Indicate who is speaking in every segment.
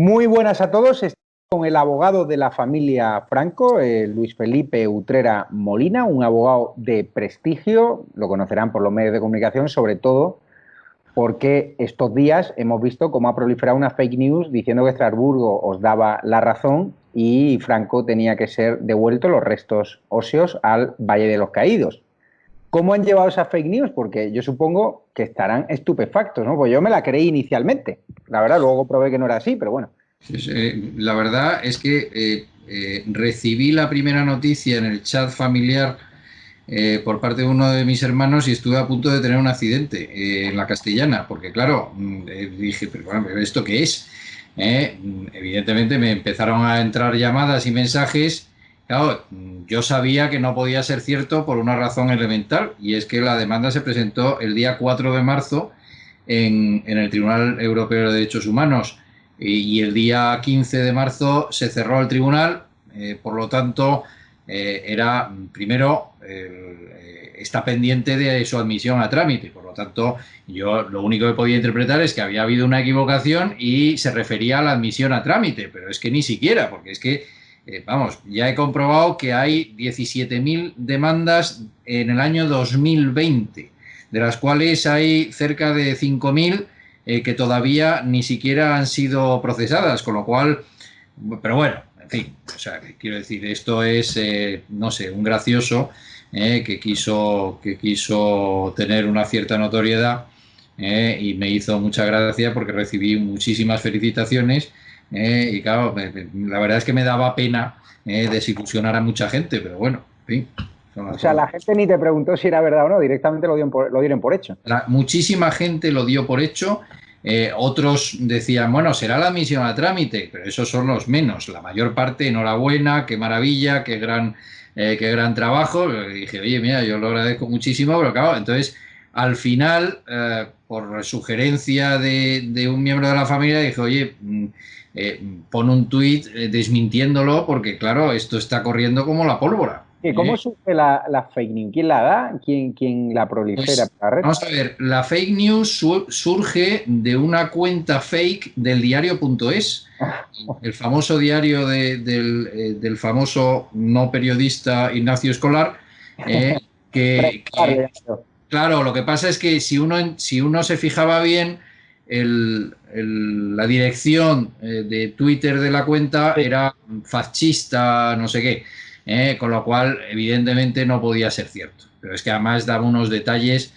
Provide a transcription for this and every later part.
Speaker 1: Muy buenas a todos. Estoy con el abogado de la familia Franco, Luis Felipe Utrera Molina, un abogado de prestigio. Lo conocerán por los medios de comunicación, sobre todo porque estos días hemos visto cómo ha proliferado una fake news diciendo que Estrasburgo os daba la razón y Franco tenía que ser devuelto los restos óseos al Valle de los Caídos. ¿Cómo han llevado esas fake news? Porque yo supongo que estarán estupefactos, ¿no? Pues yo me la creí inicialmente. La verdad, luego probé que no era así, pero bueno.
Speaker 2: La verdad es que recibí la primera noticia en el chat familiar por parte de uno de mis hermanos y estuve a punto de tener un accidente en la Castellana, porque claro, dije, pero bueno, ¿esto qué es? Evidentemente me empezaron a entrar llamadas y mensajes. Claro, yo sabía que no podía ser cierto por una razón elemental, y es que la demanda se presentó el día 4 de marzo en el Tribunal Europeo de Derechos Humanos y el día 15 de marzo se cerró el tribunal, por lo tanto era primero está pendiente de su admisión a trámite. Por lo tanto, yo lo único que podía interpretar es que había habido una equivocación y se refería a la admisión a trámite, pero es que ni siquiera, porque es que vamos, ya he comprobado que hay 17.000 demandas en el año 2020, de las cuales hay cerca de 5.000 que todavía ni siquiera han sido procesadas, con lo cual, pero bueno, en fin, o sea, quiero decir, esto es, no sé, un gracioso que quiso tener una cierta notoriedad y me hizo mucha gracia porque recibí muchísimas felicitaciones y claro, la verdad es que me daba pena desilusionar a mucha gente, pero bueno, en fin.
Speaker 1: O sea, la gente ni te preguntó si era verdad o no, directamente lo dieron por hecho.
Speaker 2: Muchísima gente lo dio por hecho. Otros decían, bueno, será la admisión a trámite, pero esos son los menos. La mayor parte, enhorabuena, qué maravilla, qué gran trabajo. Y dije, oye, mira, yo lo agradezco muchísimo, pero claro, entonces al final, por sugerencia de un miembro de la familia, dije, oye, pon un tuit desmintiéndolo, porque claro, esto está corriendo como la pólvora.
Speaker 1: ¿Cómo surge la fake news? ¿Quién la da? ¿Quién la prolifera
Speaker 2: Pues
Speaker 1: por la red?
Speaker 2: vamos a ver, la fake news surge de una cuenta fake del diario.es, el famoso diario del famoso no periodista Ignacio Escolar, que, claro, lo que pasa es que si uno se fijaba bien, la dirección de Twitter de la cuenta era fascista, no sé qué, con lo cual evidentemente no podía ser cierto. Pero es que además daba unos detalles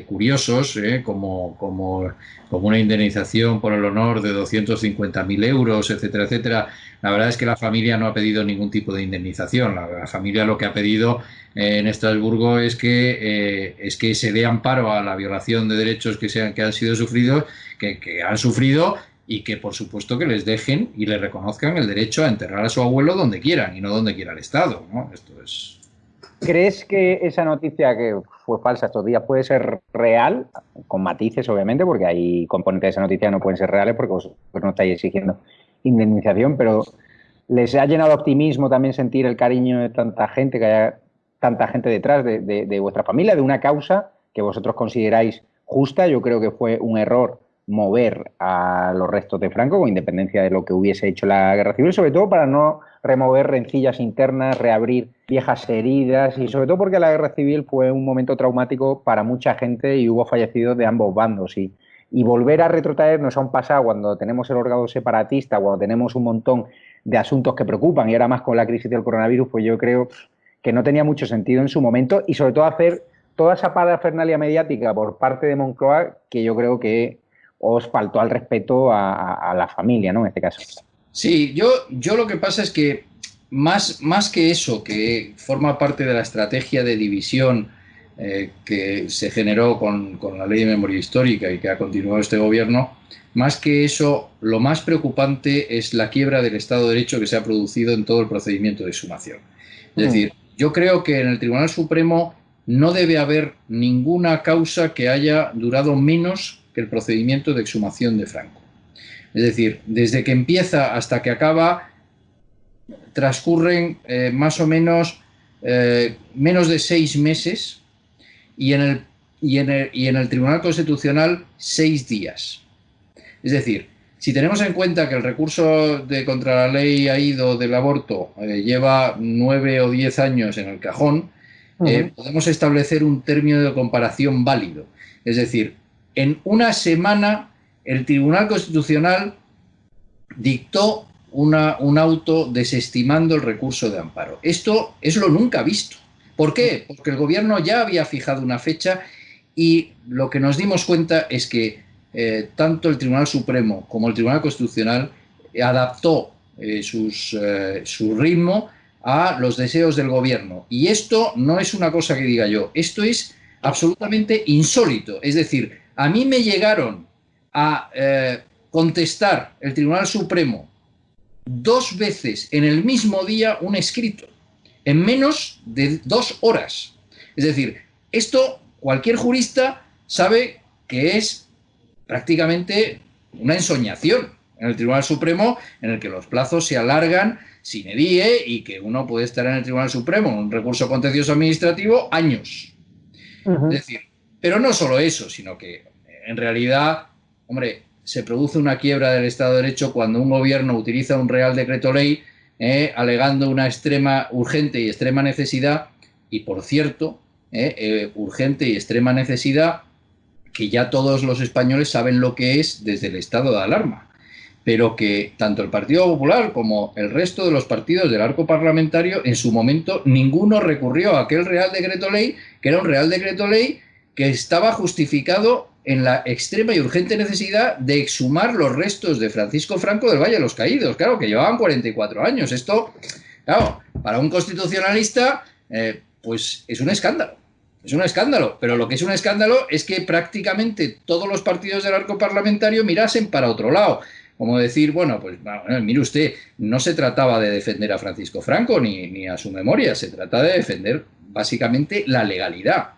Speaker 2: curiosos, como una indemnización por el honor de 250.000 euros, etcétera, etcétera. La verdad es que la familia no ha pedido ningún tipo de indemnización. La familia lo que ha pedido en Estrasburgo es que se dé amparo a la violación de derechos que han sido sufridos, que han sufrido, y que por supuesto que les dejen y les reconozcan el derecho a enterrar a su abuelo donde quieran y no donde quiera el Estado, ¿no? Esto es...
Speaker 1: ¿Crees que esa noticia que fue falsa estos días puede ser real? Con matices, obviamente, porque hay componentes de esa noticia que no pueden ser reales porque vosotros no estáis exigiendo indemnización, pero ¿les ha llenado de optimismo también sentir el cariño de tanta gente, que haya tanta gente detrás de vuestra familia, de una causa que vosotros consideráis justa? Yo creo que fue un error mover a los restos de Franco, con independencia de lo que hubiese hecho la guerra civil, sobre todo para no remover rencillas internas, reabrir viejas heridas y sobre todo porque la guerra civil fue un momento traumático para mucha gente y hubo fallecidos de ambos bandos. Y volver a retrotraernos a un pasado cuando tenemos el órgano separatista, cuando tenemos un montón de asuntos que preocupan y ahora más con la crisis del coronavirus, pues yo creo que no tenía mucho sentido en su momento y sobre todo hacer toda esa parafernalia mediática por parte de Moncloa que yo creo que os faltó al respeto a la familia, ¿no? En este caso.
Speaker 2: Sí, yo lo que pasa es que más que eso, que forma parte de la estrategia de división que se generó con la ley de memoria histórica y que ha continuado este gobierno, más que eso, lo más preocupante es la quiebra del Estado de Derecho que se ha producido en todo el procedimiento de exhumación. Es decir, yo creo que en el Tribunal Supremo no debe haber ninguna causa que haya durado menos que el procedimiento de exhumación de Franco. Es decir, desde que empieza hasta que acaba transcurren más o menos menos de 6 meses y en el Tribunal Constitucional 6 días. Es decir, Si tenemos en cuenta que el recurso contra la ley AIDO del aborto lleva 9 o 10 años en el cajón, podemos establecer un término de comparación válido. Es decir, en una semana el Tribunal Constitucional dictó un auto desestimando el recurso de amparo. Esto es lo nunca visto. ¿Por qué? Porque el gobierno ya había fijado una fecha y lo que nos dimos cuenta es que tanto el Tribunal Supremo como el Tribunal Constitucional adaptó su ritmo a los deseos del gobierno. Y esto no es una cosa que diga yo, esto es absolutamente insólito. Es decir, a mí me llegaron a contestar el Tribunal Supremo 2 veces en el mismo día un escrito, en menos de 2 horas. Es decir, esto cualquier jurista sabe que es prácticamente una ensoñación en el Tribunal Supremo, en el que los plazos se alargan sine die y que uno puede estar en el Tribunal Supremo en un recurso contencioso administrativo años. Es decir, pero no solo eso, sino que en realidad, hombre, se produce una quiebra del Estado de Derecho cuando un gobierno utiliza un Real Decreto Ley alegando una extrema, urgente y extrema necesidad, y por cierto, urgente y extrema necesidad que ya todos los españoles saben lo que es desde el estado de alarma, pero que tanto el Partido Popular como el resto de los partidos del arco parlamentario, en su momento, ninguno recurrió a aquel Real Decreto Ley, que era un Real Decreto Ley que estaba justificado en la extrema y urgente necesidad de exhumar los restos de Francisco Franco del Valle de los Caídos, claro, que llevaban 44 años. Esto, claro, para un constitucionalista, pues es un escándalo. Es un escándalo, pero lo que es un escándalo es que prácticamente todos los partidos del arco parlamentario mirasen para otro lado. Como decir, bueno, pues mire usted, no se trataba de defender a Francisco Franco ni a su memoria, se trata de defender básicamente la legalidad.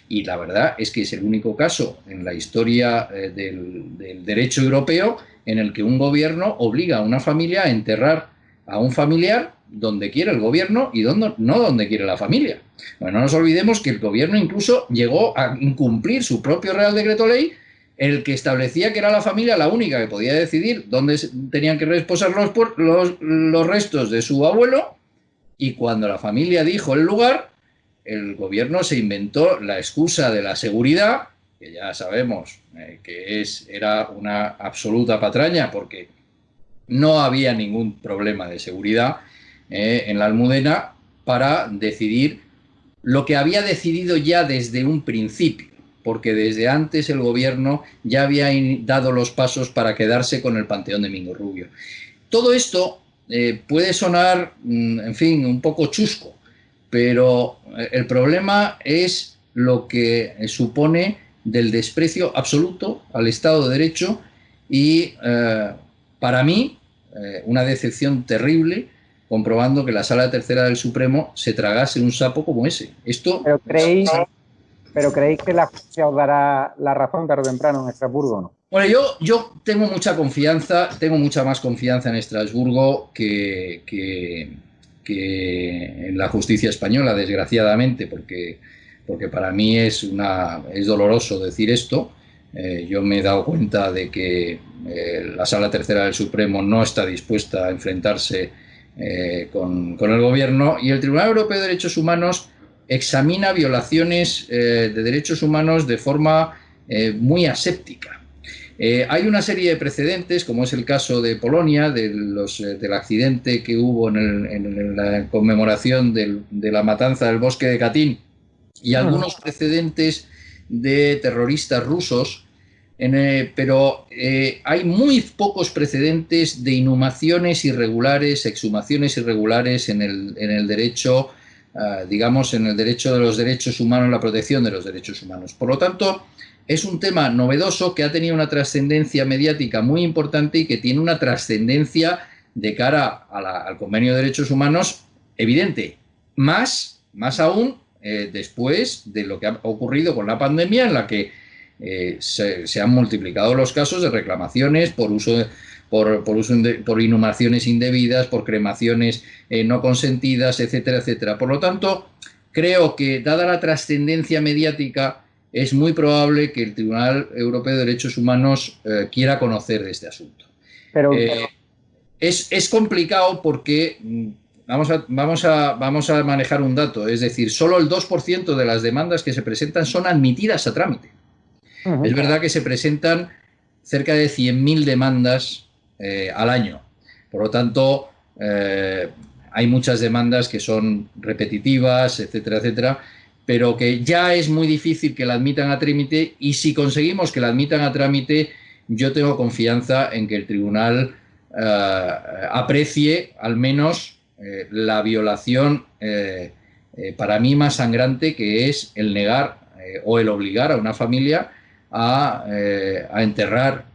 Speaker 2: Y la verdad es que es el único caso en la historia del derecho europeo en el que un gobierno obliga a una familia a enterrar a un familiar donde quiere el gobierno y no donde quiere la familia. Bueno, no nos olvidemos que el gobierno incluso llegó a incumplir su propio Real Decreto Ley, el que establecía que era la familia la única que podía decidir dónde tenían que reposar los restos de su abuelo, y cuando la familia dijo el lugar, el gobierno se inventó la excusa de la seguridad, que ya sabemos que era una absoluta patraña porque no había ningún problema de seguridad en la Almudena, para decidir lo que había decidido ya desde un principio, porque desde antes el gobierno ya había dado los pasos para quedarse con el Panteón de Mingo Rubio. Todo esto puede sonar, en fin, un poco chusco, pero el problema es lo que supone del desprecio absoluto al Estado de Derecho y, para mí, una decepción terrible comprobando que la Sala Tercera del Supremo se tragase un sapo como ese.
Speaker 1: ¿Pero creéis que la justicia os dará la razón tarde o temprano en Estrasburgo o no?
Speaker 2: Bueno, yo tengo mucha confianza, tengo mucha más confianza en Estrasburgo que en la justicia española, desgraciadamente, porque para mí es doloroso decir esto. Yo me he dado cuenta de que la Sala Tercera del Supremo no está dispuesta a enfrentarse con el gobierno, y el Tribunal Europeo de Derechos Humanos examina violaciones de derechos humanos de forma muy aséptica. Hay una serie de precedentes, como es el caso de Polonia, del accidente que hubo en la conmemoración de la matanza del bosque de Katyn, y algunos precedentes de terroristas rusos, pero hay muy pocos precedentes de inhumaciones irregulares, exhumaciones irregulares en el derecho, digamos, en el derecho de los derechos humanos, la protección de los derechos humanos. Por lo tanto, es un tema novedoso que ha tenido una trascendencia mediática muy importante y que tiene una trascendencia de cara al Convenio de Derechos Humanos evidente. Más aún después de lo que ha ocurrido con la pandemia, en la que se han multiplicado los casos de reclamaciones por inhumaciones indebidas, por cremaciones no consentidas, etcétera, etcétera. Por lo tanto, creo que, dada la trascendencia mediática, es muy probable que el Tribunal Europeo de Derechos Humanos quiera conocer de este asunto.
Speaker 1: Pero,
Speaker 2: es complicado porque vamos a manejar un dato, es decir, solo el 2% de las demandas que se presentan son admitidas a trámite. Es verdad que se presentan cerca de 100.000 demandas al año. Por lo tanto, hay muchas demandas que son repetitivas, etcétera, etcétera, pero que ya es muy difícil que la admitan a trámite, y si conseguimos que la admitan a trámite, yo tengo confianza en que el tribunal aprecie al menos la violación para mí más sangrante, que es el negar o el obligar a una familia a enterrar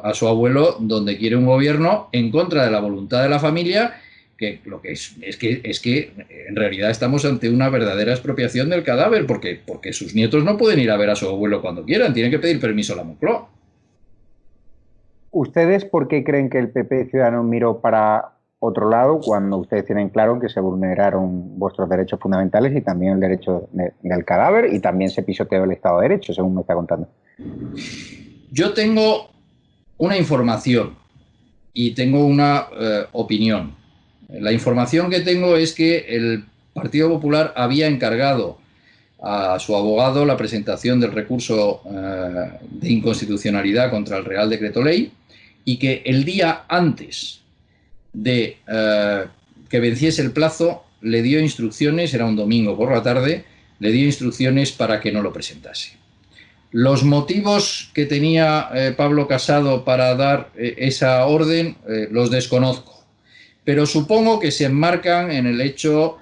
Speaker 2: a su abuelo donde quiere un gobierno, en contra de la voluntad de la familia, que lo que es que en realidad estamos ante una verdadera expropiación del cadáver, porque sus nietos no pueden ir a ver a su abuelo cuando quieran, tienen que pedir permiso a la Moncloa.
Speaker 1: ¿Ustedes por qué creen que el PP Ciudadanos miró para otro lado cuando ustedes tienen claro que se vulneraron vuestros derechos fundamentales y también el derecho del cadáver, y también se pisoteó el Estado de Derecho, según me está contando?
Speaker 2: Yo tengo una información y tengo una opinión. La información que tengo es que el Partido Popular había encargado a su abogado la presentación del recurso de inconstitucionalidad contra el Real Decreto Ley, y que el día antes de que venciese el plazo le dio instrucciones, era un domingo por la tarde, le dio instrucciones para que no lo presentase. Los motivos que tenía Pablo Casado para dar esa orden los desconozco, pero supongo que se enmarcan en el hecho,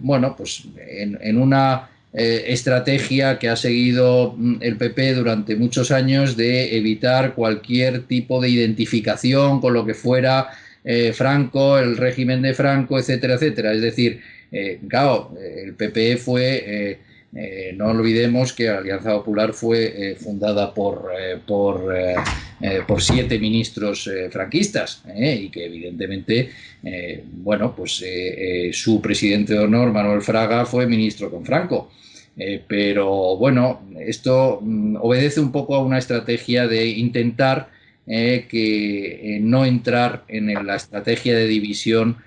Speaker 2: bueno, pues en una estrategia que ha seguido el PP durante muchos años, de evitar cualquier tipo de identificación con lo que fuera Franco, el régimen de Franco, etcétera, etcétera. Es decir, claro, el PP fue... no olvidemos que Alianza Popular fue fundada por 7 ministros franquistas, y que evidentemente, bueno, pues su presidente de honor, Manuel Fraga, fue ministro con Franco. Pero bueno, esto obedece un poco a una estrategia de intentar que no entrar en la estrategia de división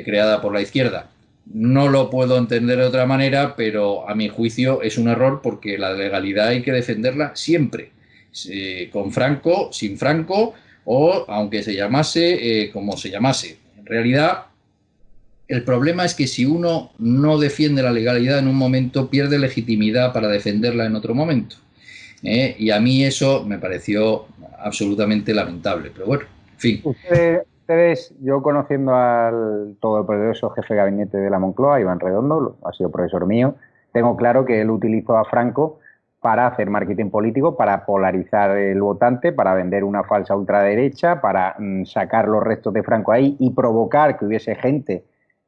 Speaker 2: creada por la izquierda. No lo puedo entender de otra manera, pero a mi juicio es un error, porque la legalidad hay que defenderla siempre, con Franco, sin Franco, o aunque se llamase como se llamase. En realidad, el problema es que si uno no defiende la legalidad en un momento, pierde legitimidad para defenderla en otro momento. Y a mí eso me pareció absolutamente lamentable, pero bueno, en fin.
Speaker 1: Ustedes, yo conociendo al todopoderoso jefe de gabinete de la Moncloa, Iván Redondo, ha sido profesor mío, tengo claro que él utilizó a Franco para hacer marketing político, para polarizar el votante, para vender una falsa ultraderecha, para sacar los restos de Franco ahí y provocar que hubiese gente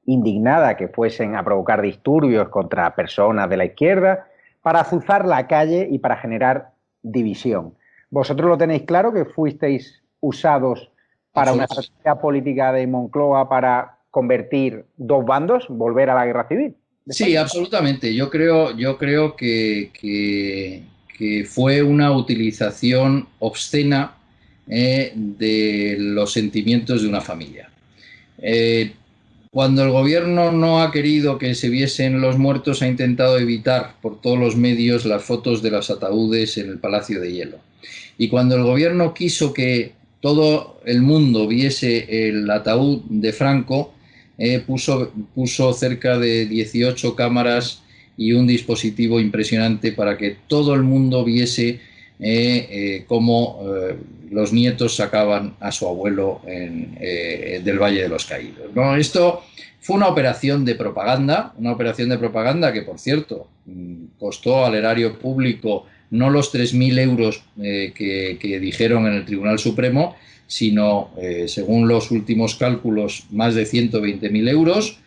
Speaker 1: indignada, que fuesen a provocar disturbios contra personas de la izquierda, para azuzar la calle y para generar división. ¿Vosotros lo tenéis claro, que fuisteis usados para una estrategia política de Moncloa para convertir dos bandos, volver a la guerra civil?
Speaker 2: Sí, absolutamente. Yo creo que fue una utilización obscena de los sentimientos de una familia. Cuando el gobierno no ha querido que se viesen los muertos, ha intentado evitar por todos los medios las fotos de los ataúdes en el Palacio de Hielo. Y cuando el gobierno quiso que todo el mundo viese el ataúd de Franco, puso cerca de 18 cámaras y un dispositivo impresionante para que todo el mundo viese cómo los nietos sacaban a su abuelo del Valle de los Caídos, ¿no? Esto fue una operación de propaganda que, por cierto, costó al erario público no los 3.000 euros que dijeron en el Tribunal Supremo, sino, según los últimos cálculos, más de 120.000 euros,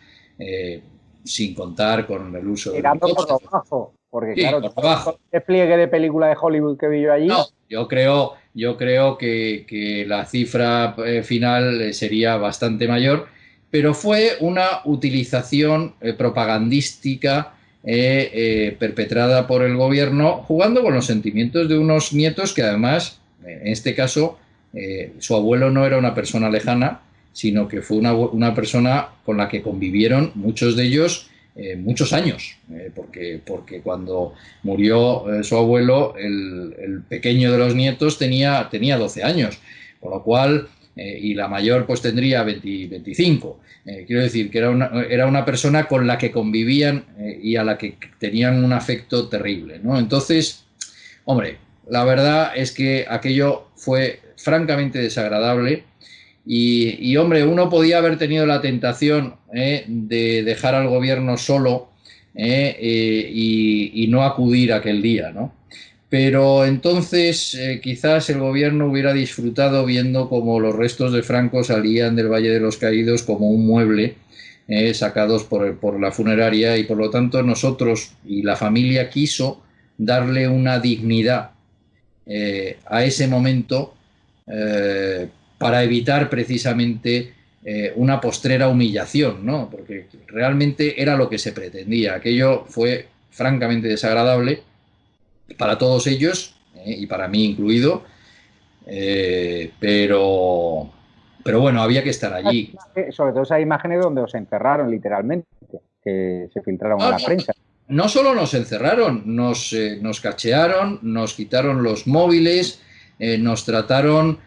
Speaker 2: sin contar con el uso
Speaker 1: de... Tirando por lo bajo, porque
Speaker 2: sí,
Speaker 1: claro,
Speaker 2: por abajo.
Speaker 1: El despliegue de película de Hollywood que vi yo allí...
Speaker 2: No, yo creo que la cifra final sería bastante mayor, pero fue una utilización propagandística perpetrada por el gobierno, jugando con los sentimientos de unos nietos que, además, en este caso, su abuelo no era una persona lejana, sino que fue una persona con la que convivieron muchos de ellos muchos años, porque cuando murió su abuelo, el pequeño de los nietos tenía 12 años, con lo cual, y la mayor pues tendría 20, 25. Quiero decir que era una persona con la que convivían y a la que tenían un afecto terrible, ¿no? Entonces, hombre, la verdad es que aquello fue francamente desagradable. Hombre, uno podía haber tenido la tentación de dejar al gobierno solo y no acudir aquel día, ¿no? Pero entonces quizás el gobierno hubiera disfrutado viendo cómo los restos de Franco salían del Valle de los Caídos como un mueble sacados por la funeraria, y por lo tanto nosotros y la familia quiso darle una dignidad a ese momento para evitar precisamente una postrera humillación, ¿no? Porque realmente era lo que se pretendía. Aquello fue francamente desagradable para todos ellos y para mí incluido, pero bueno, había que estar allí.
Speaker 1: Sobre todo esas imágenes donde os encerraron literalmente, que se filtraron a la prensa.
Speaker 2: No solo nos encerraron, nos cachearon, nos quitaron los móviles, nos trataron,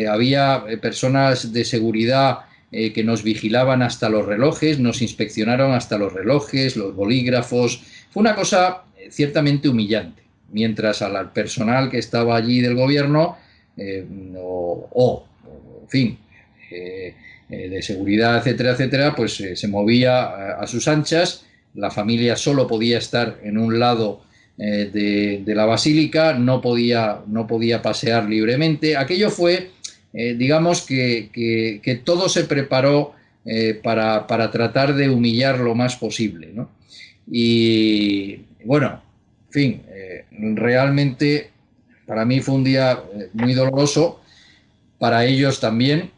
Speaker 2: había personas de seguridad que nos vigilaban hasta los relojes, nos inspeccionaron hasta los relojes, los bolígrafos. Fue una cosa ciertamente humillante, mientras al personal que estaba allí del gobierno, en fin, de seguridad, etcétera, etcétera, pues se movía a sus anchas. La familia solo podía estar en un lado de la basílica, no podía pasear libremente. Aquello fue, digamos que todo se preparó para tratar de humillar lo más posible, ¿no? Y bueno, en fin, realmente para mí fue un día muy doloroso, para ellos también.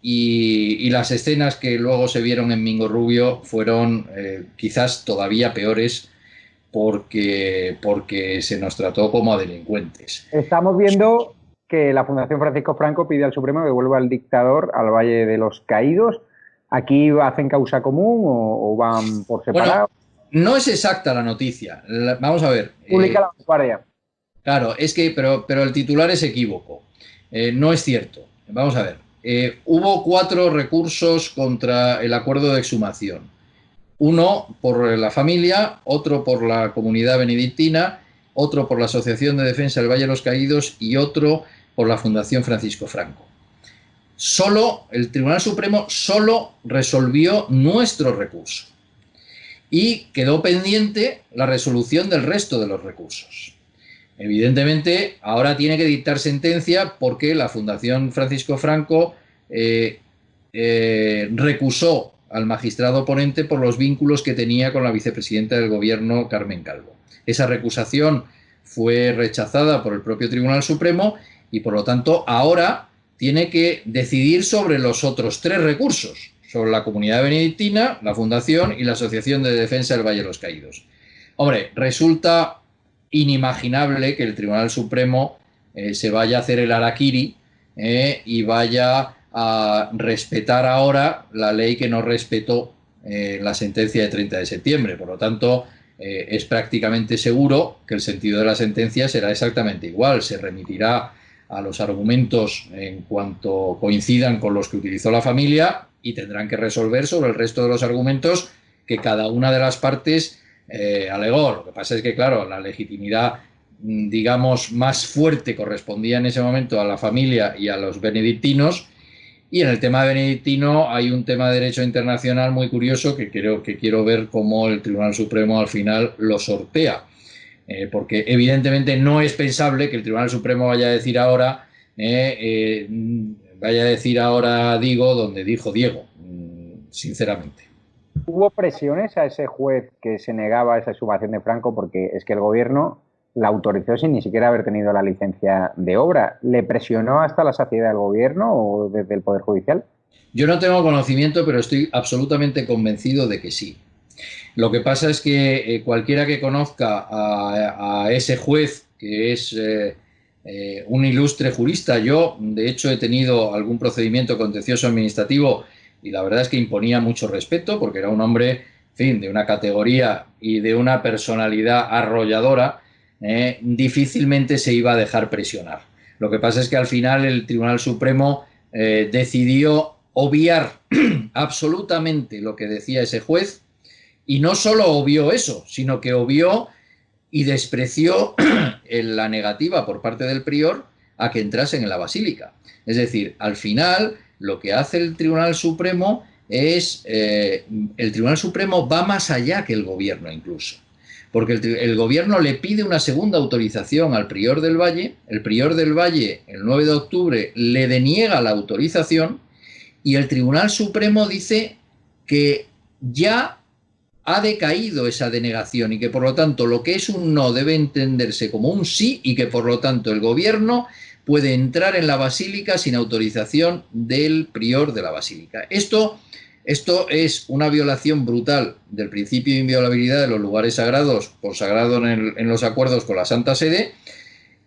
Speaker 2: Y las escenas que luego se vieron en Mingo Rubio fueron quizás todavía peores porque se nos trató como a delincuentes.
Speaker 1: Estamos viendo que la Fundación Francisco Franco pide al Supremo que devuelva al dictador al Valle de los Caídos. ¿Aquí hacen causa común o van por separado?
Speaker 2: Bueno, no es exacta la noticia. Vamos a ver.
Speaker 1: Publica La Vanguardia.
Speaker 2: Claro, es que, pero el titular es equívoco. No es cierto. Vamos a ver. Hubo 4 recursos contra el acuerdo de exhumación. Uno por la familia, otro por la comunidad benedictina, otro por la Asociación de Defensa del Valle de los Caídos y otro por la Fundación Francisco Franco. El Tribunal Supremo solo resolvió nuestro recurso y quedó pendiente la resolución del resto de los recursos. Evidentemente, ahora tiene que dictar sentencia porque la Fundación Francisco Franco recusó al magistrado ponente por los vínculos que tenía con la vicepresidenta del gobierno, Carmen Calvo. Esa recusación fue rechazada por el propio Tribunal Supremo y, por lo tanto, ahora tiene que decidir sobre los otros 3 recursos, sobre la comunidad benedictina, la Fundación y la Asociación de Defensa del Valle de los Caídos. Hombre, resulta inimaginable que el Tribunal Supremo se vaya a hacer el harakiri y vaya a respetar ahora la ley que no respetó la sentencia de 30 de septiembre. Por lo tanto, es prácticamente seguro que el sentido de la sentencia será exactamente igual. Se remitirá a los argumentos en cuanto coincidan con los que utilizó la familia y tendrán que resolver sobre el resto de los argumentos que cada una de las partes alegó. Lo que pasa es que, claro, la legitimidad, digamos, más fuerte correspondía en ese momento a la familia y a los benedictinos. Y en el tema benedictino hay un tema de derecho internacional muy curioso que quiero ver cómo el Tribunal Supremo al final lo sortea. Porque evidentemente no es pensable que el Tribunal Supremo vaya a decir ahora, digo, donde dijo Diego, sinceramente.
Speaker 1: ¿Hubo presiones a ese juez que se negaba a esa exhumación de Franco? Porque es que el gobierno la autorizó sin ni siquiera haber tenido la licencia de obra. ¿Le presionó hasta la saciedad del gobierno o desde el Poder Judicial?
Speaker 2: Yo no tengo conocimiento, pero estoy absolutamente convencido de que sí. Lo que pasa es que cualquiera que conozca a ese juez, que es un ilustre jurista. Yo, de hecho, he tenido algún procedimiento contencioso administrativo y la verdad es que imponía mucho respeto porque era un hombre, en fin, de una categoría y de una personalidad arrolladora, difícilmente se iba a dejar presionar. Lo que pasa es que al final el Tribunal Supremo decidió obviar absolutamente lo que decía ese juez, y no solo obvió eso, sino que obvió y despreció la negativa por parte del prior a que entrasen en la basílica. Es decir, al final lo que hace el Tribunal Supremo es, el Tribunal Supremo va más allá que el gobierno incluso, porque el gobierno le pide una segunda autorización al prior del Valle, el prior del Valle el 9 de octubre le deniega la autorización y el Tribunal Supremo dice que ya ha decaído esa denegación y que por lo tanto lo que es un no debe entenderse como un sí y que por lo tanto el gobierno puede entrar en la basílica sin autorización del prior de la basílica. Esto es una violación brutal del principio de inviolabilidad de los lugares sagrados, consagrado en los acuerdos con la Santa Sede,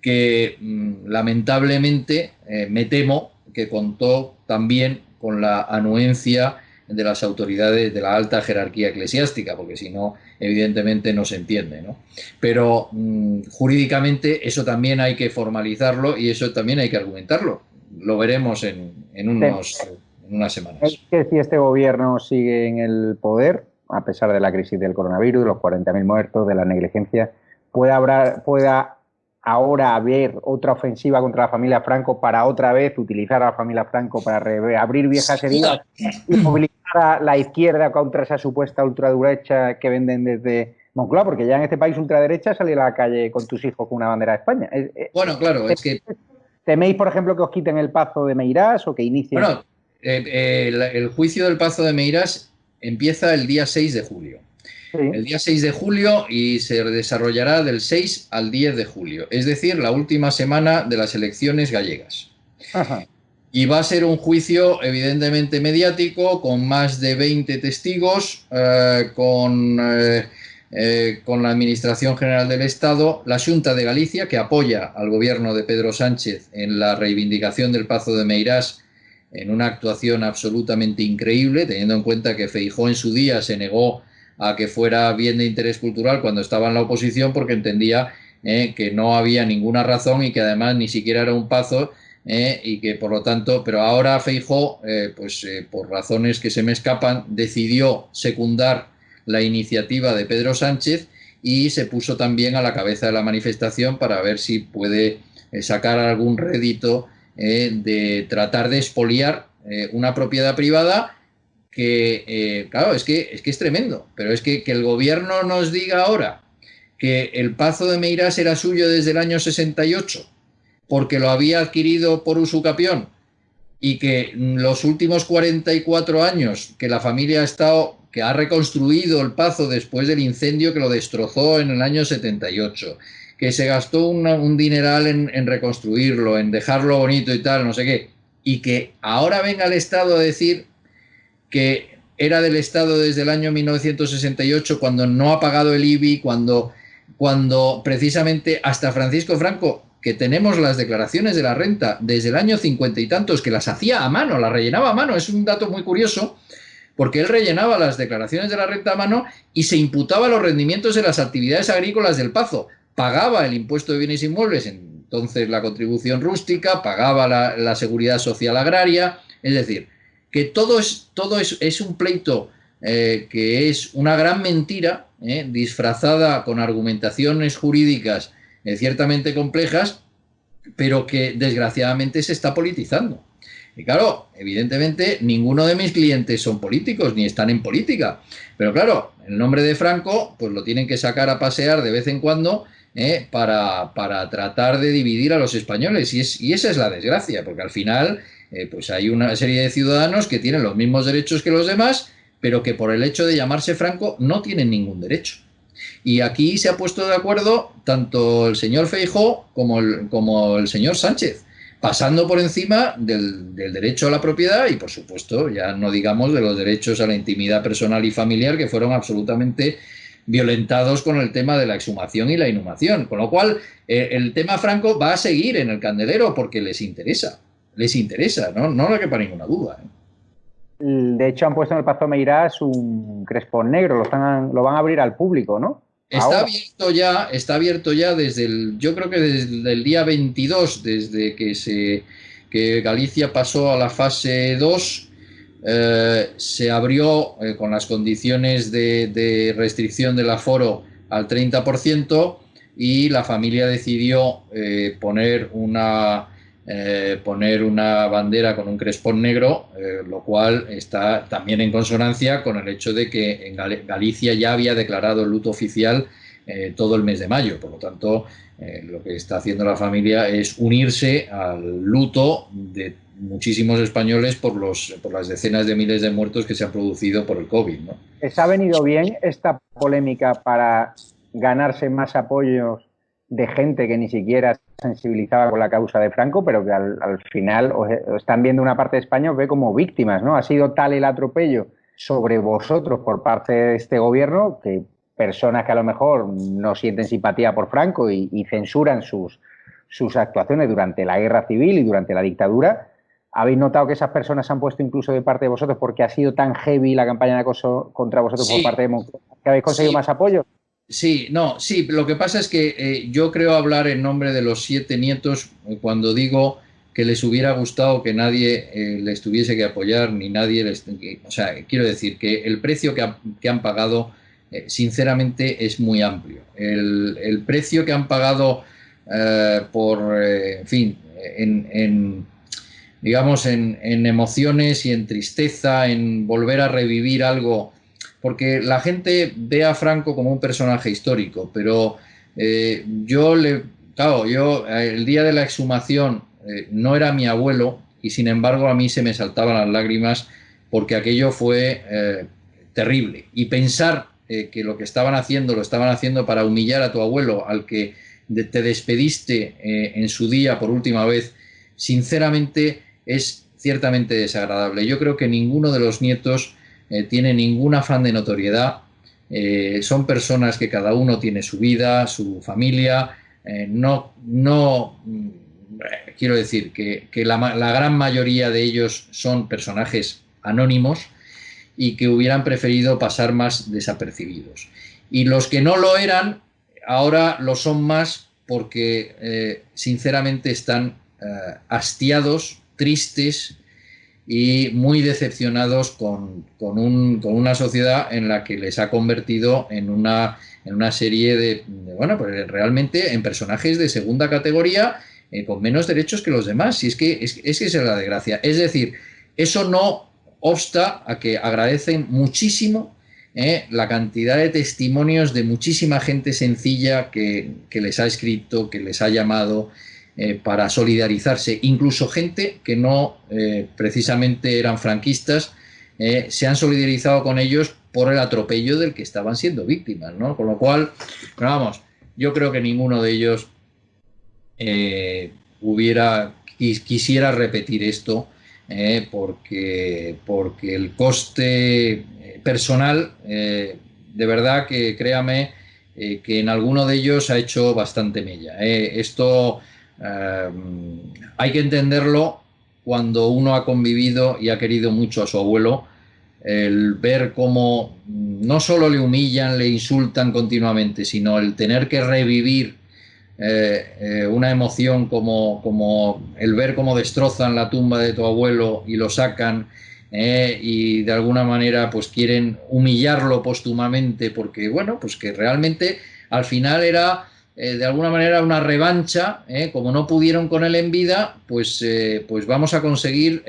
Speaker 2: que lamentablemente me temo que contó también con la anuencia de las autoridades de la alta jerarquía eclesiástica, porque si no, evidentemente no se entiende, ¿no? Pero jurídicamente eso también hay que formalizarlo y eso también hay que argumentarlo. Lo veremos en unas semanas.
Speaker 1: Es que si este gobierno sigue en el poder, a pesar de la crisis del coronavirus, de los 40.000 muertos, de la negligencia, pueda ahora haber otra ofensiva contra la familia Franco para otra vez utilizar a la familia Franco para abrir viejas heridas y movilizar a la izquierda contra esa supuesta ultraderecha que venden desde Moncloa, porque ya en este país ultraderecha salir a la calle con tus hijos con una bandera de España.
Speaker 2: Bueno, claro, es que...
Speaker 1: ¿Teméis, por ejemplo, que os quiten el Pazo de Meirás o que inicien...?
Speaker 2: Bueno, el juicio del Pazo de Meirás empieza el día 6 de julio. Sí. El día 6 de julio y se desarrollará del 6 al 10 de julio, es decir, la última semana de las elecciones gallegas. Ajá. Y va a ser un juicio evidentemente mediático, con más de 20 testigos, con la Administración General del Estado, la Xunta de Galicia, que apoya al gobierno de Pedro Sánchez en la reivindicación del Pazo de Meirás, en una actuación absolutamente increíble, teniendo en cuenta que Feijóo en su día se negó a que fuera bien de interés cultural cuando estaba en la oposición, porque entendía que no había ninguna razón y que además ni siquiera era un pazo, y que por lo tanto, pero ahora Feijóo, por razones que se me escapan, decidió secundar la iniciativa de Pedro Sánchez y se puso también a la cabeza de la manifestación para ver si puede sacar algún rédito de tratar de expoliar una propiedad privada que, claro, es que es tremendo, pero es que el gobierno nos diga ahora que el Pazo de Meirás era suyo desde el año 68 porque lo había adquirido por usucapión y que los últimos 44 años que la familia ha estado, que ha reconstruido el Pazo después del incendio que lo destrozó en el año 78, que se gastó un dineral en reconstruirlo, en dejarlo bonito y tal, no sé qué, y que ahora venga el Estado a decir que era del Estado desde el año 1968, cuando no ha pagado el IBI, cuando precisamente hasta Francisco Franco, que tenemos las declaraciones de la renta desde el año 50 y tantos, que las hacía a mano, las rellenaba a mano, es un dato muy curioso, porque él rellenaba las declaraciones de la renta a mano y se imputaba los rendimientos de las actividades agrícolas del Pazo, pagaba el impuesto de bienes inmuebles, entonces la contribución rústica, pagaba la seguridad social agraria, es decir, que todo es un pleito que es una gran mentira, disfrazada con argumentaciones jurídicas ciertamente complejas, pero que desgraciadamente se está politizando. Y claro, evidentemente ninguno de mis clientes son políticos ni están en política, pero claro, el nombre de Franco pues lo tienen que sacar a pasear de vez en cuando para tratar de dividir a los españoles, y esa es la desgracia, porque al final pues hay una serie de ciudadanos que tienen los mismos derechos que los demás, pero que por el hecho de llamarse Franco no tienen ningún derecho. Y aquí se ha puesto de acuerdo tanto el señor Feijóo como el señor Sánchez, pasando por encima del derecho a la propiedad y, por supuesto, ya no digamos de los derechos a la intimidad personal y familiar, que fueron absolutamente violentados con el tema de la exhumación y la inhumación. Con lo cual, el tema Franco va a seguir en el candelero porque les interesa, no, no le quepa ninguna duda.
Speaker 1: De hecho, han puesto en el Pazo Meirás un crespón negro, lo van a abrir al público, ¿no?
Speaker 2: Está abierto ya yo creo que desde el día 22, desde que Galicia pasó a la fase 2, se abrió con las condiciones de restricción del aforo al 30% y la familia decidió poner una bandera con un crespón negro, lo cual está también en consonancia con el hecho de que en Galicia ya había declarado el luto oficial todo el mes de mayo. Por lo tanto, lo que está haciendo la familia es unirse al luto de muchísimos españoles por las decenas de miles de muertos que se han producido por el COVID, ¿no?
Speaker 1: ¿Les ha venido bien esta polémica para ganarse más apoyos de gente que ni siquiera sensibilizaba con la causa de Franco, pero que al final os están viendo una parte de España, os ve como víctimas, ¿no? Ha sido tal el atropello sobre vosotros por parte de este gobierno que personas que a lo mejor no sienten simpatía por Franco y censuran sus actuaciones durante la guerra civil y durante la dictadura, ¿habéis notado que esas personas se han puesto incluso de parte de vosotros porque ha sido tan heavy la campaña de acoso contra vosotros por parte de Moncloa que habéis conseguido más apoyo?
Speaker 2: Sí, lo que pasa es que yo creo hablar en nombre de los 7 nietos cuando digo que les hubiera gustado que nadie les tuviese que apoyar, ni nadie o sea, quiero decir que el precio que han pagado, sinceramente, es muy amplio. El precio que han pagado en fin, digamos, en emociones y en tristeza, en volver a revivir algo. Porque la gente ve a Franco como un personaje histórico, pero yo el día de la exhumación no era mi abuelo y sin embargo a mí se me saltaban las lágrimas porque aquello fue terrible. Y pensar que lo estaban haciendo para humillar a tu abuelo, al que te despediste en su día por última vez, sinceramente es ciertamente desagradable. Yo creo que ninguno de los nietos tiene ningún afán de notoriedad. Son personas que cada uno tiene su vida, su familia. Quiero decir que la gran mayoría de ellos son personajes anónimos y que hubieran preferido pasar más desapercibidos. Y los que no lo eran, ahora lo son más porque sinceramente están hastiados, tristes y muy decepcionados con una sociedad en la que les ha convertido en una serie bueno, pues realmente en personajes de segunda categoría con menos derechos que los demás. Y es que esa es la desgracia. Es decir, eso no obsta a que agradecen muchísimo la cantidad de testimonios de muchísima gente sencilla que les ha escrito, que les ha llamado, para solidarizarse, incluso gente que no precisamente eran franquistas, se han solidarizado con ellos por el atropello del que estaban siendo víctimas, ¿no? Con lo cual, vamos, yo creo que ninguno de ellos quisiera repetir esto, porque el coste personal, de verdad que créame, que en alguno de ellos ha hecho bastante mella. Esto hay que entenderlo cuando uno ha convivido y ha querido mucho a su abuelo, el ver cómo no solo le humillan, le insultan continuamente, sino el tener que revivir una emoción como el ver cómo destrozan la tumba de tu abuelo y lo sacan, y de alguna manera pues quieren humillarlo póstumamente porque, bueno, pues que realmente al final era de alguna manera una revancha, como no pudieron con él en vida, pues vamos a conseguir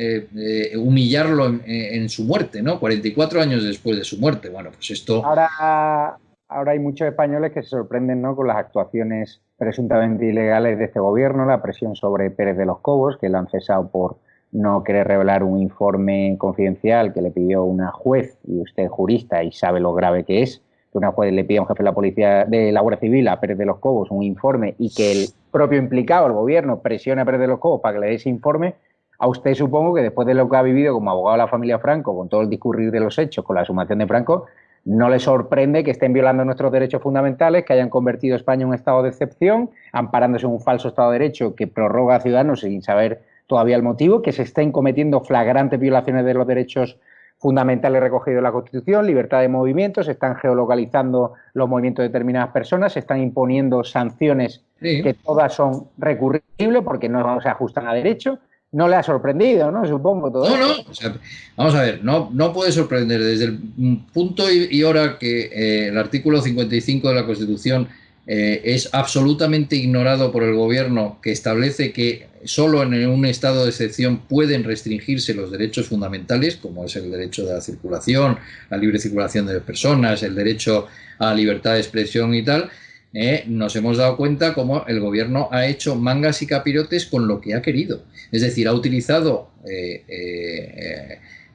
Speaker 2: humillarlo en su muerte, ¿no? 44 años después de su muerte. Bueno, pues esto...
Speaker 1: Ahora hay muchos españoles que se sorprenden, ¿no?, con las actuaciones presuntamente ilegales de este gobierno, la presión sobre Pérez de los Cobos, que lo han cesado por no querer revelar un informe confidencial que le pidió una juez, y usted es jurista y sabe lo grave que es, que una juez le pide a un jefe de la policía, de la Guardia Civil, a Pérez de los Cobos, un informe, y que el propio implicado, el gobierno, presione a Pérez de los Cobos para que le dé ese informe. A usted, supongo que después de lo que ha vivido como abogado de la familia Franco, con todo el discurrir de los hechos, con la exhumación de Franco, no le sorprende que estén violando nuestros derechos fundamentales, que hayan convertido a España en un estado de excepción, amparándose en un falso estado de derecho que prorroga a ciudadanos sin saber todavía el motivo, que se estén cometiendo flagrantes violaciones de los derechos fundamentales recogidos en la Constitución, libertad de movimiento, se están geolocalizando los movimientos de determinadas personas, se están imponiendo sanciones que todas son recurribles porque no se ajustan a derecho. No le ha sorprendido, ¿no? Supongo todo esto.
Speaker 2: No, o sea, vamos a ver, no puede sorprender desde el punto y hora que el artículo 55 de la Constitución es absolutamente ignorado por el gobierno, que establece que solo en un estado de excepción pueden restringirse los derechos fundamentales, como es el derecho de la circulación, la libre circulación de personas, el derecho a la libertad de expresión y tal. Nos hemos dado cuenta cómo el gobierno ha hecho mangas y capirotes con lo que ha querido. Es decir, ha utilizado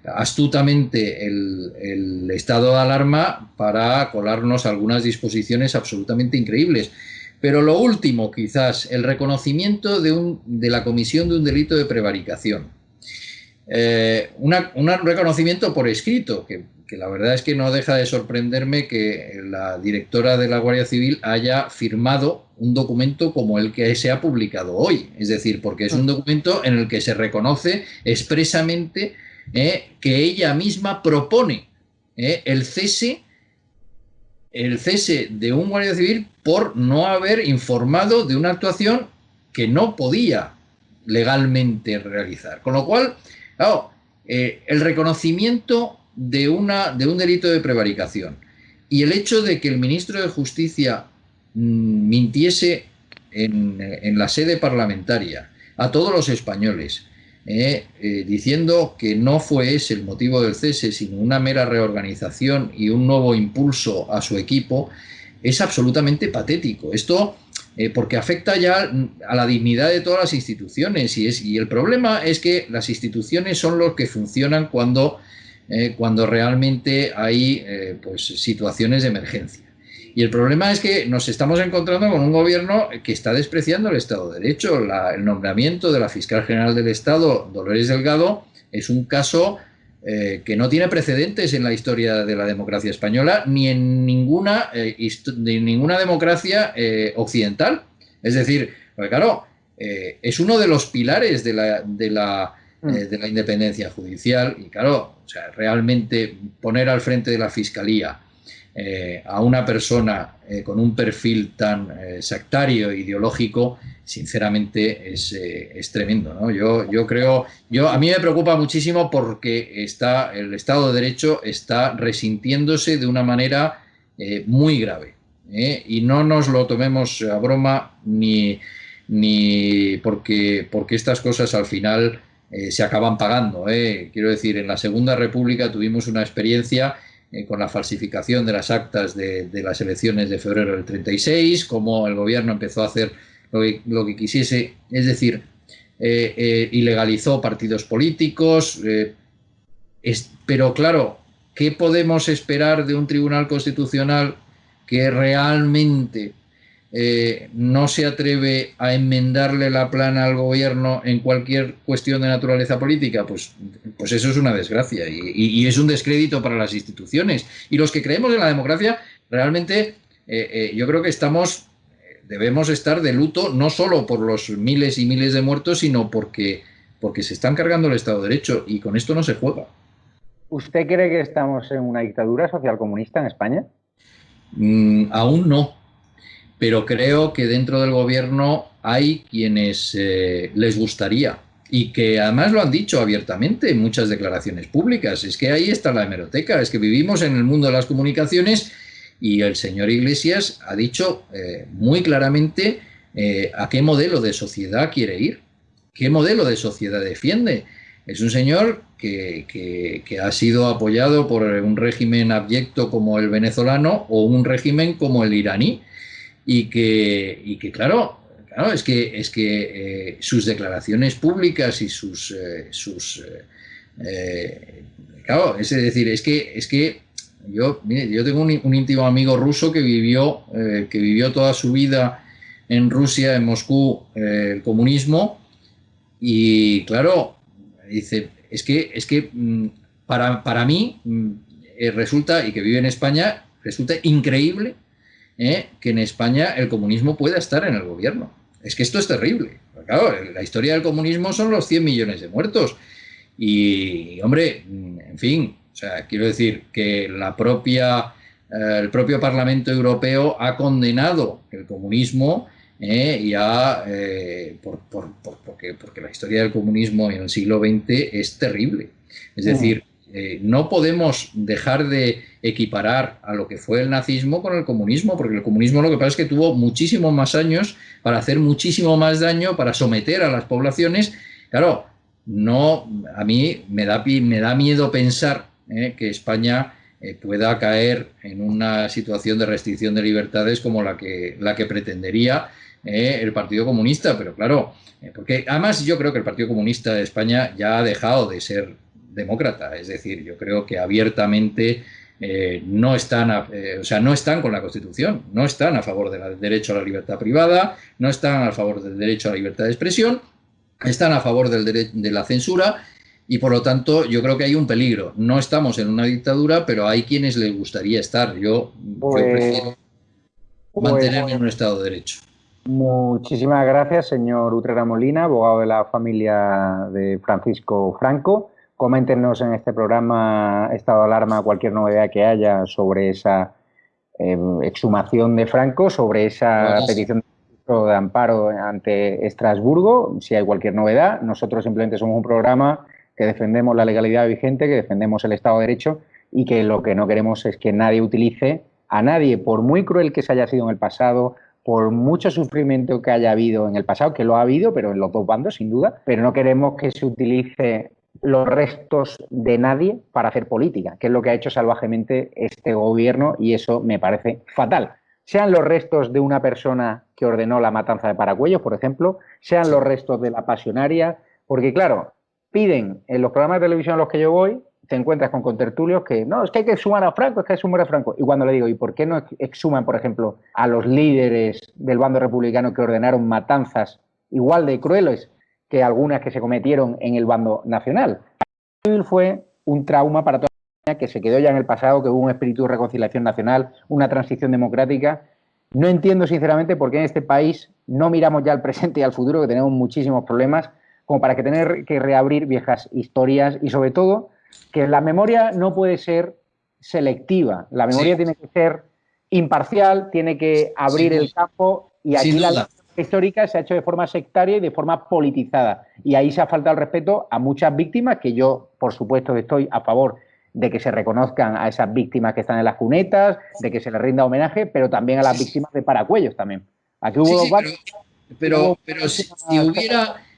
Speaker 2: astutamente el estado de alarma para colarnos algunas disposiciones absolutamente increíbles. Pero lo último, quizás, el reconocimiento de la comisión de un delito de prevaricación. Un reconocimiento por escrito, que la verdad es que no deja de sorprenderme que la directora de la Guardia Civil haya firmado un documento como el que se ha publicado hoy. Es decir, porque es un documento en el que se reconoce expresamente que ella misma propone el cese de un guardia civil por no haber informado de una actuación que no podía legalmente realizar. Con lo cual, claro, el reconocimiento de un delito de prevaricación y el hecho de que el ministro de Justicia mintiese en la sede parlamentaria a todos los españoles, diciendo que no fue ese el motivo del cese, sino una mera reorganización y un nuevo impulso a su equipo, es absolutamente patético. Esto porque afecta ya a la dignidad de todas las instituciones y el problema es que las instituciones son los que funcionan cuando realmente hay pues situaciones de emergencia. Y el problema es que nos estamos encontrando con un gobierno que está despreciando el Estado de Derecho. El nombramiento de la fiscal general del Estado, Dolores Delgado, es un caso que no tiene precedentes en la historia de la democracia española ni en ninguna democracia occidental. Es decir, porque claro, es uno de los pilares de la independencia judicial y claro, o sea, realmente poner al frente de la fiscalía a una persona con un perfil tan sectario e ideológico, sinceramente es tremendo, ¿no? Yo creo, a mí me preocupa muchísimo porque el Estado de Derecho está resintiéndose de una manera muy grave, y no nos lo tomemos a broma ni porque estas cosas al final se acaban pagando. Quiero decir, en la Segunda República tuvimos una experiencia con la falsificación de las actas de las elecciones de febrero del 36, como el gobierno empezó a hacer lo que quisiese, es decir, ilegalizó partidos políticos, pero claro, ¿qué podemos esperar de un tribunal constitucional que realmente no se atreve a enmendarle la plana al gobierno en cualquier cuestión de naturaleza política? Pues eso es una desgracia y es un descrédito para las instituciones. Y los que creemos en la democracia, realmente yo creo que debemos estar de luto, no solo por los miles y miles de muertos, sino porque se están cargando el Estado de Derecho y con esto no se juega.
Speaker 1: ¿Usted cree que estamos en una dictadura socialcomunista en España?
Speaker 2: Aún no. Pero creo que dentro del gobierno hay quienes les gustaría y que además lo han dicho abiertamente en muchas declaraciones públicas. Es que ahí está la hemeroteca, es que vivimos en el mundo de las comunicaciones y el señor Iglesias ha dicho muy claramente a qué modelo de sociedad quiere ir, qué modelo de sociedad defiende. Es un señor que ha sido apoyado por un régimen abyecto como el venezolano o un régimen como el iraní. Y que claro, es que sus declaraciones públicas y claro, es decir, es que yo tengo un íntimo amigo ruso que vivió toda su vida en Rusia, en Moscú, el comunismo, y claro, dice, es que para mí resulta, y que vive en España, resulta increíble que en España el comunismo pueda estar en el gobierno. Es que esto es terrible. Claro, la historia del comunismo son los 100 millones de muertos. Y, hombre, en fin, o sea, quiero decir que el propio Parlamento Europeo ha condenado el comunismo porque la historia del comunismo en el siglo XX es terrible. Es decir, no podemos dejar de equiparar a lo que fue el nazismo con el comunismo, porque el comunismo lo que pasa es que tuvo muchísimos más años para hacer muchísimo más daño, para someter a las poblaciones. Claro, no, a mí me da miedo pensar que España pueda caer en una situación de restricción de libertades como la que pretendería el Partido Comunista, pero claro, porque además yo creo que el Partido Comunista de España ya ha dejado de ser demócrata, es decir, yo creo que abiertamente no están con la Constitución, no están a favor del derecho a la libertad privada, no están a favor del derecho a la libertad de expresión, están a favor de la censura y por lo tanto yo creo que hay un peligro. No estamos en una dictadura, pero hay quienes les gustaría estar. Yo prefiero mantenerme en un Estado de Derecho.
Speaker 1: Muchísimas gracias, señor Utrera Molina, abogado de la familia de Francisco Franco. Coméntenos en este programa estado de alarma cualquier novedad que haya sobre esa exhumación de Franco, sobre esa petición de amparo ante Estrasburgo, si hay cualquier novedad. Nosotros simplemente somos un programa que defendemos la legalidad vigente, que defendemos el Estado de Derecho y que lo que no queremos es que nadie utilice a nadie, por muy cruel que se haya sido en el pasado, por mucho sufrimiento que haya habido en el pasado, que lo ha habido, pero en los dos bandos, sin duda, pero no queremos que se utilice los restos de nadie para hacer política, que es lo que ha hecho salvajemente este gobierno y eso me parece fatal. Sean los restos de una persona que ordenó la matanza de Paracuellos, por ejemplo, sean los restos de la pasionaria, porque claro, piden en los programas de televisión a los que yo voy, te encuentras con contertulios que no, es que hay que exhumar a Franco, es que hay que exhumar a Franco. Y cuando le digo, ¿y por qué no exhuman, por ejemplo, a los líderes del bando republicano que ordenaron matanzas igual de crueles que algunas que se cometieron en el bando nacional? Fue un trauma para toda la España que se quedó ya en el pasado, que hubo un espíritu de reconciliación nacional, una transición democrática. No entiendo sinceramente por qué en este país no miramos ya al presente y al futuro, que tenemos muchísimos problemas, como para que tener que reabrir viejas historias y sobre todo que la memoria no puede ser selectiva, la memoria tiene que ser imparcial, tiene que abrir el campo y aquí la memoria histórica se ha hecho de forma sectaria y de forma politizada y ahí se ha faltado el respeto a muchas víctimas que yo, por supuesto, estoy a favor de que se reconozcan a esas víctimas que están en las cunetas, de que se les rinda homenaje, pero también a las víctimas de Paracuellos también. Aquí hubo dos bandos.
Speaker 2: Pero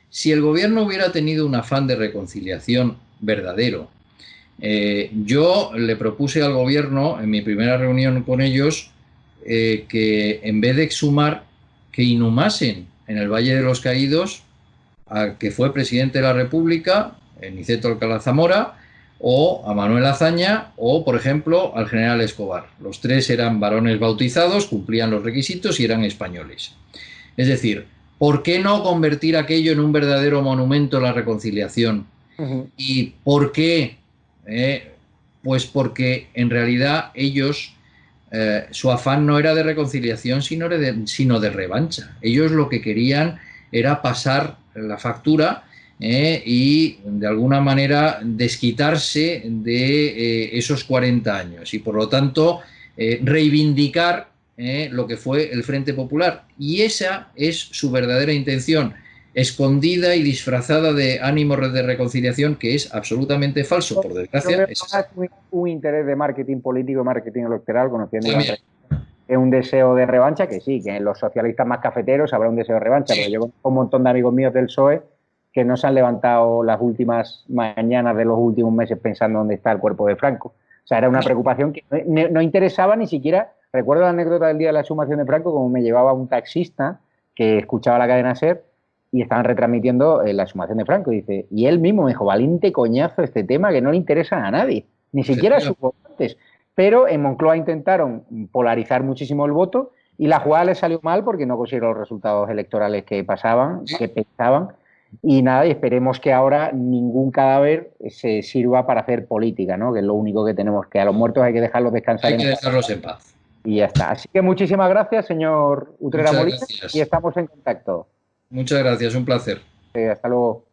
Speaker 2: si el gobierno hubiera tenido un afán de reconciliación verdadero, yo le propuse al gobierno, en mi primera reunión con ellos, que en vez de exhumar, que inhumasen en el Valle de los Caídos al que fue presidente de la República, Niceto Alcalá Zamora, o a Manuel Azaña, o, por ejemplo, al general Escobar. Los tres eran varones bautizados, cumplían los requisitos y eran españoles. Es decir, ¿por qué no convertir aquello en un verdadero monumento a la reconciliación? ¿Y por qué? Pues porque en realidad ellos, su afán no era de reconciliación, sino de revancha. Ellos lo que querían era pasar la factura y de alguna manera desquitarse de esos 40 años y por lo tanto reivindicar lo que fue el Frente Popular. Y esa es su verdadera intención, escondida y disfrazada de ánimo de reconciliación, que es absolutamente falso, por desgracia.
Speaker 1: Es un interés de marketing político, marketing electoral, conociendo es un deseo de revancha, que sí, que en los socialistas más cafeteros habrá un deseo de revancha, pero yo conozco un montón de amigos míos del PSOE que no se han levantado las últimas mañanas de los últimos meses pensando dónde está el cuerpo de Franco. O sea, era una preocupación que no interesaba ni siquiera. Recuerdo la anécdota del día de la exhumación de Franco, como me llevaba un taxista que escuchaba la cadena SER y estaban retransmitiendo la exhumación de Franco. Y dice, y él mismo me dijo, valiente coñazo este tema que no le interesa a nadie, ni siquiera a sus votantes. Pero en Moncloa intentaron polarizar muchísimo el voto y la jugada les salió mal porque no consiguieron los resultados electorales que pasaban, que pensaban. Y nada, y esperemos que ahora ningún cadáver se sirva para hacer política, ¿no? Que es lo único que tenemos, que a los muertos hay que dejarlos descansar
Speaker 2: Hay
Speaker 1: en
Speaker 2: que
Speaker 1: paz
Speaker 2: dejarlos en paz.
Speaker 1: y ya está. Así que muchísimas gracias, señor Utrera
Speaker 2: Muchas
Speaker 1: Molina, y
Speaker 2: gracias.
Speaker 1: estamos en contacto.
Speaker 2: Muchas gracias, un placer.
Speaker 1: Hasta luego.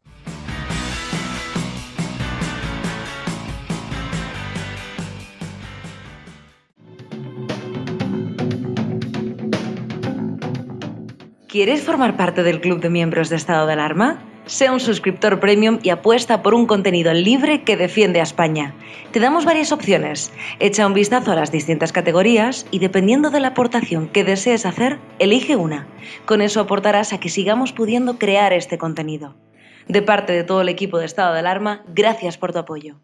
Speaker 3: ¿Quieres formar parte del club de miembros de Estado de Alarma? Sea un suscriptor premium y apuesta por un contenido libre que defiende a España. Te damos varias opciones. Echa un vistazo a las distintas categorías y dependiendo de la aportación que desees hacer, elige una. Con eso aportarás a que sigamos pudiendo crear este contenido. De parte de todo el equipo de Estado de Alarma, gracias por tu apoyo.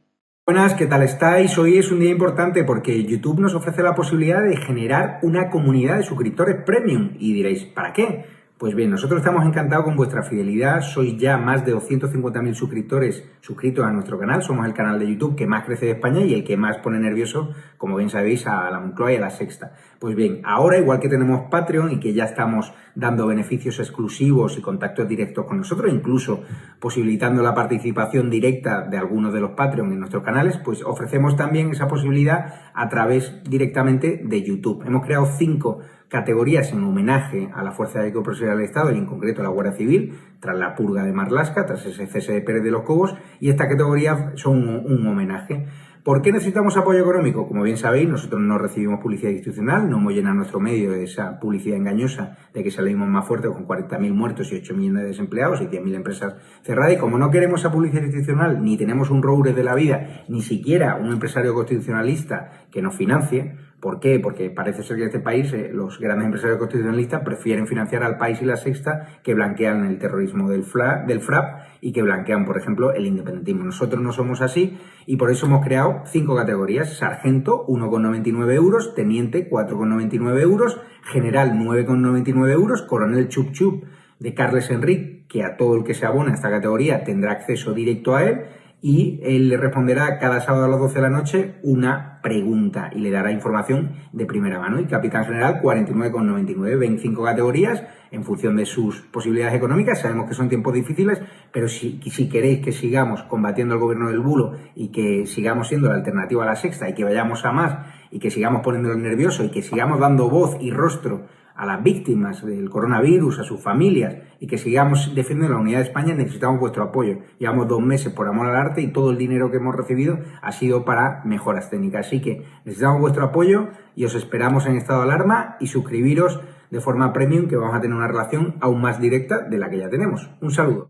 Speaker 4: Buenas, ¿qué tal estáis? Hoy es un día importante porque YouTube nos ofrece la posibilidad de generar una comunidad de suscriptores premium. Y diréis, ¿para qué? Pues bien, nosotros estamos encantados con vuestra fidelidad. Sois ya más de 250.000 suscriptores suscritos a nuestro canal. Somos el canal de YouTube que más crece de España y el que más pone nervioso, como bien sabéis, a la Moncloa y a la Sexta. Pues bien, ahora igual que tenemos Patreon y que ya estamos dando beneficios exclusivos y contactos directos con nosotros, incluso posibilitando la participación directa de algunos de los Patreon en nuestros canales, pues ofrecemos también esa posibilidad a través directamente de YouTube. Hemos creado 5 categorías en homenaje a la Fuerza de Profesional del Estado y en concreto a la Guardia Civil, tras la purga de Marlaska, tras ese cese de Pérez de los Cobos, y estas categorías son un homenaje. ¿Por qué necesitamos apoyo económico? Como bien sabéis, nosotros no recibimos publicidad institucional, no hemos llenado nuestro medio de esa publicidad engañosa de que salimos más fuertes con 40.000 muertos y 8 millones de desempleados y 10.000 empresas cerradas. Y como no queremos esa publicidad institucional, ni tenemos un roure de la vida, ni siquiera un empresario constitucionalista que nos financie. ¿Por qué? Porque parece ser que en este país los grandes empresarios constitucionalistas prefieren financiar al País y la Sexta, que blanquean el terrorismo del FRAP y que blanquean, por ejemplo, el independentismo. Nosotros no somos así y por eso hemos creado 5 categorías. Sargento, 1,99 euros. Teniente, 4,99 euros. General, 9,99 euros. Coronel Chup Chup de Carles Enric, que a todo el que se abona a esta categoría tendrá acceso directo a él. Y él le responderá cada sábado a las 12 de la noche una pregunta y le dará información de primera mano. Y Capitán General, 49,99. 25 categorías en función de sus posibilidades económicas. Sabemos que son tiempos difíciles, pero si queréis que sigamos combatiendo al gobierno del bulo y que sigamos siendo la alternativa a la Sexta y que vayamos a más y que sigamos poniéndolo nervioso y que sigamos dando voz y rostro a las víctimas del coronavirus, a sus familias y que sigamos defendiendo la unidad de España, necesitamos vuestro apoyo. Llevamos 2 meses por amor al arte y todo el dinero que hemos recibido ha sido para mejoras técnicas. Así que necesitamos vuestro apoyo y os esperamos en estado de alarma y suscribiros de forma premium, que vamos a tener una relación aún más directa de la que ya tenemos. Un saludo.